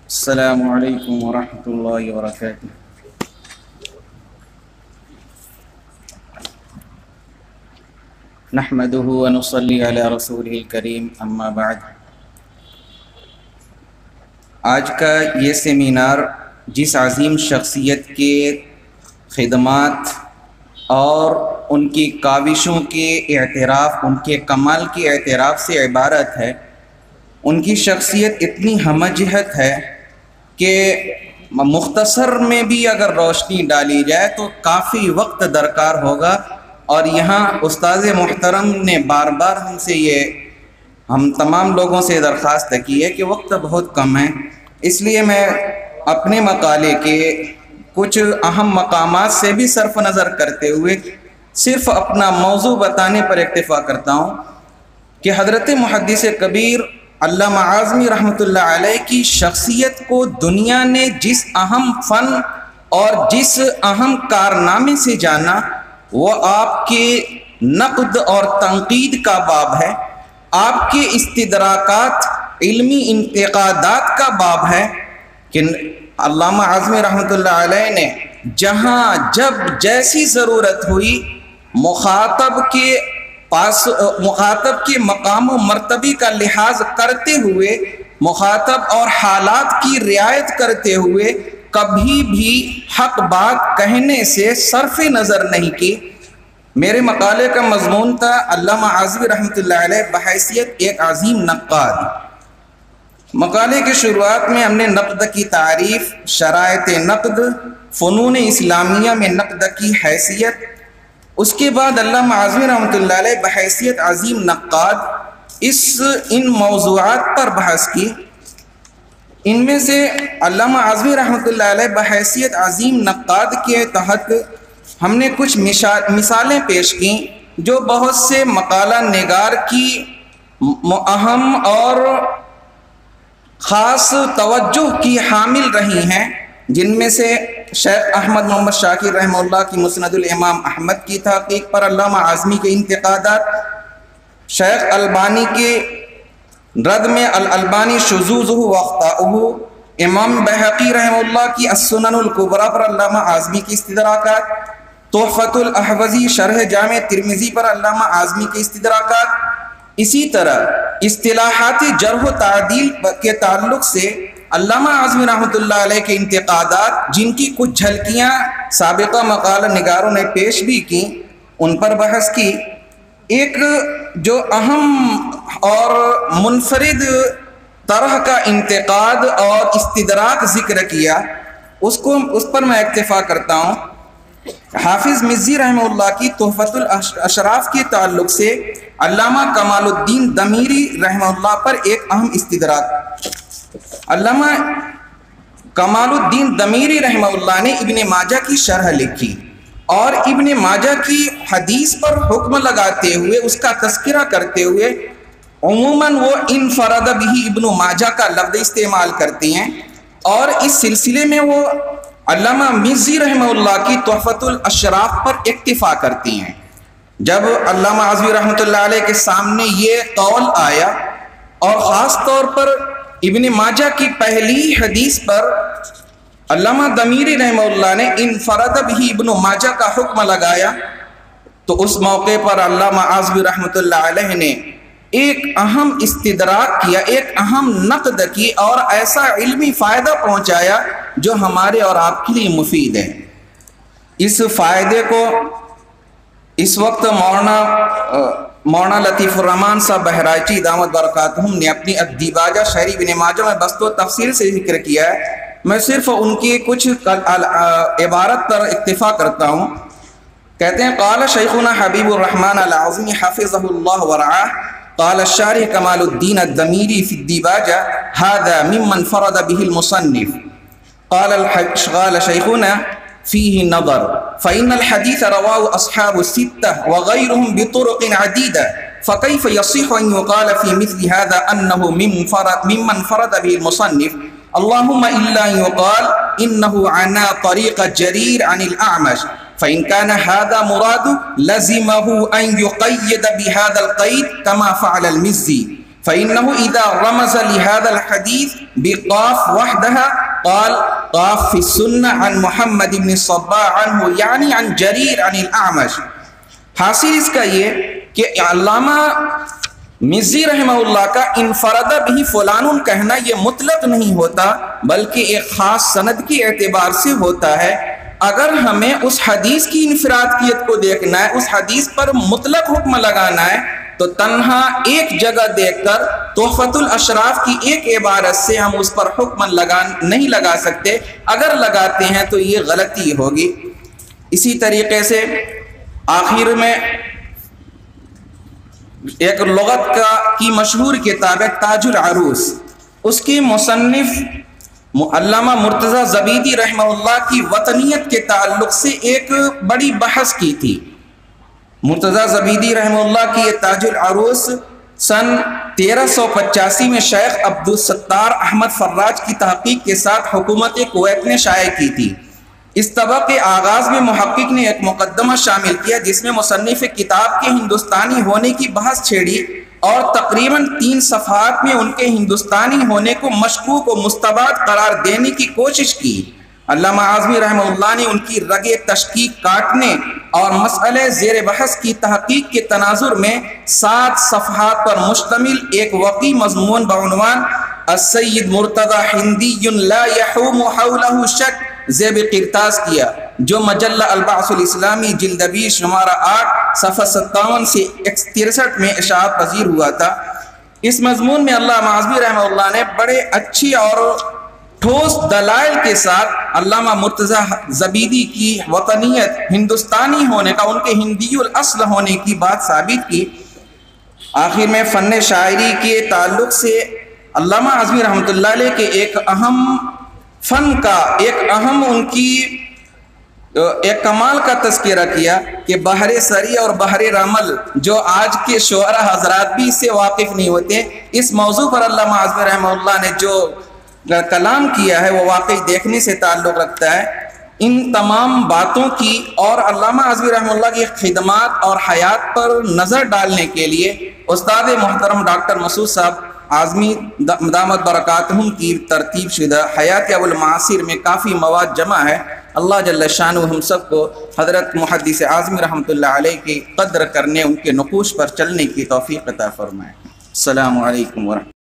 السلام علیکم ورحمۃ اللہ وبرکاتہ۔ نحمدہ ونصلی علی رسولہ الکریم، اما بعد۔ آج کا یہ سیمینار جس عظیم شخصیت کے خدمات اور ان کی کاوشوں کے اعتراف، ان کے کمال کے اعتراف سے عبارت ہے، ان کی شخصیت اتنی ہمجہت ہے کہ مختصر میں بھی اگر روشنی ڈالی جائے تو کافی وقت درکار ہوگا، اور یہاں استاذ محترم نے بار بار ہم تمام لوگوں سے درخواست کی ہے کہ وقت بہت کم ہے، اس لیے میں اپنے مقالے کے کچھ اہم مقامات سے بھی صرف نظر کرتے ہوئے صرف اپنا موضوع بتانے پر اکتفا کرتا ہوں کہ حضرت محدث کبیر علامہ اعظمی رحمۃ اللہ علیہ کی شخصیت کو دنیا نے جس اہم فن اور جس اہم کارنامے سے جانا، وہ آپ کے نقد اور تنقید کا باب ہے، آپ کے استدراکات، علمی انتقادات کا باب ہے کہ علامہ اعظمی رحمۃ اللہ علیہ نے جہاں جب جیسی ضرورت ہوئی مخاطب کے مقام و مرتبے کا لحاظ کرتے ہوئے، مخاطب اور حالات کی رعایت کرتے ہوئے کبھی بھی حق بات کہنے سے صرف نظر نہیں کی۔ میرے مقالے کا مضمون تھا علامہ اعظمی رحمۃ اللہ علیہ بحیثیت ایک عظیم نقاد۔ مقالے کی شروعات میں ہم نے نقد کی تعریف، شرائط نقد، فنون اسلامیہ میں نقد کی حیثیت، اس کے بعد علامہ اعظمی رحمۃ اللہ علیہ بحیثیت عظیم نقاد ان موضوعات پر بحث کی۔ ان میں سے علامہ اعظمی رحمۃ اللہ علیہ بحیثیت عظیم نقاد کے تحت ہم نے کچھ مثالیں پیش کیں جو بہت سے مقالہ نگار کی اہم اور خاص توجہ کی حامل رہی ہیں، جن میں سے شیخ احمد محمد شاکر رحمہ اللہ کی مسند الامام احمد کی تحقیق پر علامہ اعظمی کے انتقادات، شیخ البانی کے رد میں الالبانی شذوذہ و اخطاؤہ، امام بہقی رحمہ اللہ کی السنن الکبریٰ پر علامہ اعظمی کی استدراکات، تحفۃ الاحوذی شرح جامع ترمذی پر علامہ اعظمی کے استدراکات۔ اسی طرح اصطلاحات جرح و تعدیل کے تعلق سے علامہ اعظمی رحمۃ اللہ علیہ کے انتقادات، جن کی کچھ جھلکیاں سابقہ مقالہ نگاروں نے پیش بھی کی، ان پر بحث کی۔ ایک جو اہم اور منفرد طرح کا انتقاد اور استدراک ذکر کیا، اس پر میں اکتفا کرتا ہوں۔ حافظ مزی رحمہ اللہ کی تحفۃ الاشراف کے تعلق سے علامہ کمال الدین دمیری رحمہ اللہ پر ایک اہم استدراک۔ علامہ کمال الدین دمیری رحمہ اللہ نے ابن ماجہ کی شرح لکھی اور ابن ماجہ کی حدیث پر حکم لگاتے ہوئے، اس کا تذکرہ کرتے ہوئے عموماً وہ انفرد بہ ابن ماجہ کا لفظ استعمال کرتے ہیں، اور اس سلسلے میں وہ علامہ مزی رحمہ اللہ کی تحفۃ الاشراف پر اکتفا کرتی ہیں۔ جب علامہ اعظمی رحمۃ اللہ علیہ کے سامنے یہ قول آیا، اور خاص طور پر ابن ماجہ کی پہلی حدیث پر علامہ دمیری رحمہ اللہ نے انفرد بہ ابن ماجہ کا حکم لگایا، تو اس موقع پر علامہ اعظمی رحمۃ اللہ علیہ نے ایک اہم استدراک کیا، ایک اہم نقد کی، اور ایسا علمی فائدہ پہنچایا جو ہمارے اور آپ کے لیے مفید ہے۔ اس فائدے کو اس وقت مولانا لطیف الرحمن صاحب بہرائچی دامت برکاتہم نے اپنی الدیباجہ شہری ابن ماجہ میں بسط و تفصیل سے ذکر کیا ہے، میں صرف ان کی کچھ عبارت پر اکتفا کرتا ہوں۔ کہتے ہیں قال شیخنا حبیب الرحمن العظمی حفظہ اللہ ورعاہ، قال الشارح کمال الدین الدمیری فی الدیباجہ هذا ممن فرد به المصنف، قال شیخنا فيه نظر، فإن الحديث رواه أصحاب الستة وغيرهم بطرق عديدة، فكيف يصح أن يقال في مثل هذا أنه ممن فرد به المصنف؟ اللهم إلا أن يقال إنه عنا طريق جرير عن الأعمش، فإن كان هذا مراد لزمه أن يقيد بهذا القيد كما فعل المزي، فإنه إذا رمز لهذا الحديث بقاف وحدها قال قاف في السنة عن محمد بن الصباح عنه يعني عن جرير عن الأعمش۔ حاصل اس کا یہ کہ علامہ مزی رحمہ اللہ کا انفرد بھی فلان کہنا یہ مطلق نہیں ہوتا، بلکہ ایک خاص سند کے اعتبار سے ہوتا ہے۔ اگر ہمیں اس حدیث کی انفرادیت کو دیکھنا ہے، اس حدیث پر مطلق حکم لگانا ہے، تو تنہا ایک جگہ دیکھ کر تحفۃ الاشراف کی ایک عبارت سے ہم اس پر حکم نہیں لگا سکتے۔ اگر لگاتے ہیں تو یہ غلطی ہوگی۔ اسی طریقے سے آخر میں ایک لغت کی مشہور کتاب ہے تاج العروس، اس کی مصنف علامہ مرتضیٰ زبیدی رحمہ اللہ کی وطنیت کے تعلق سے ایک بڑی بحث کی تھی۔ مرتضیٰ زبیدی رحمہ اللہ کی یہ تاج العروس سن 1385 میں شیخ عبدالستار احمد فراج کی تحقیق کے ساتھ حکومت کویت نے شائع کی تھی۔ اس طبق کے آغاز میں محقق نے ایک مقدمہ شامل کیا جس میں مصنف کتاب کے ہندوستانی ہونے کی بحث چھیڑی اور تقریباً 3 صفحات میں ان کے ہندوستانی ہونے کو مشکوک و مستبعد قرار دینے کی کوشش کی۔ علامہ اعظمی رحمہ اللہ نے ان کی رگ تشکیک کاٹنے اور مسئلہ زیر بحث کی تحقیق کے تناظر میں 7 صفحات پر مشتمل ایک وقی مضمون بعنوان السید مرتضی ہندی لا یحوم حولہ شک زیب قرطاس کیا، جو مجلہ البعث الاسلامی جلد 20 شمارہ 8 صفحہ 57 سے 63 میں اشاعت پذیر ہوا تھا۔ اس مضمون میں علامہ اعظمی رحمہ اللہ نے بڑے اچھی اور ٹھوس دلائل کے ساتھ علامہ مرتضیٰ زبیدی کی وطنیت، ہندوستانی ہونے کا، ان کے ہندی الاصل ہونے کی بات ثابت کی۔ آخر میں فن شاعری کے تعلق سے علامہ اعظمی رحمۃ اللہ علیہ کے ایک اہم فن کا، ایک اہم ان کی ایک کمال کا تذکرہ کیا کہ بحر سری اور بحر رمل، جو آج کے شعراء حضرات بھی اس سے واقف نہیں ہوتے، اس موضوع پر علامہ اعظمی رحمہ اللہ نے جو کلام کیا ہے وہ واقعی دیکھنے سے تعلق رکھتا ہے۔ ان تمام باتوں کی اور علامہ اعظمی رحمہ اللہ کی خدمات اور حیات پر نظر ڈالنے کے لیے استاد محترم ڈاکٹر مسعود صاحب اعظمی دامت برکاتہم کی ترتیب شدہ حیات ابو المعاصر میں کافی مواد جمع ہے۔ اللہ جل شانہ ہم سب کو حضرت محدث اعظمی رحمۃ اللہ علیہ کی قدر کرنے، ان کے نقوش پر چلنے کی توفیق عطا فرمائے۔ السلام علیکم ورحمۃ اللہ۔